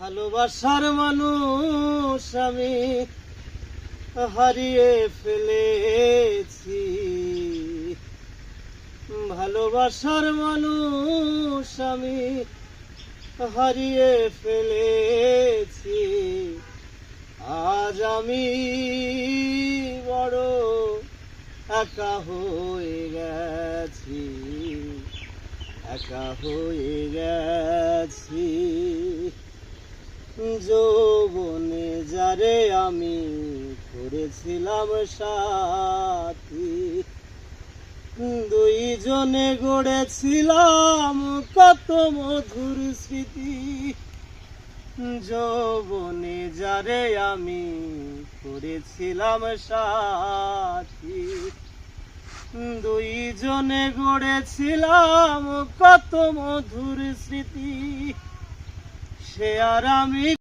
ভালোবাসার মানুষ আমি হারিয়ে ফেলেছি। ভালোবাসার মানুষ আমি হারিয়ে ফেলেছি। আজ আমি বড় একা হয়ে গেছি, একা হয়ে গেছি। যৌবনে যারে আমি করেছিলাম সাথী, দুইজনে গড়েছিলাম কত মধুর স্মৃতি। যৌবনে যারে আমি করেছিলাম সাথী, দুইজনে গড়েছিলাম কত মধুর স্মৃতি। সে আর আমি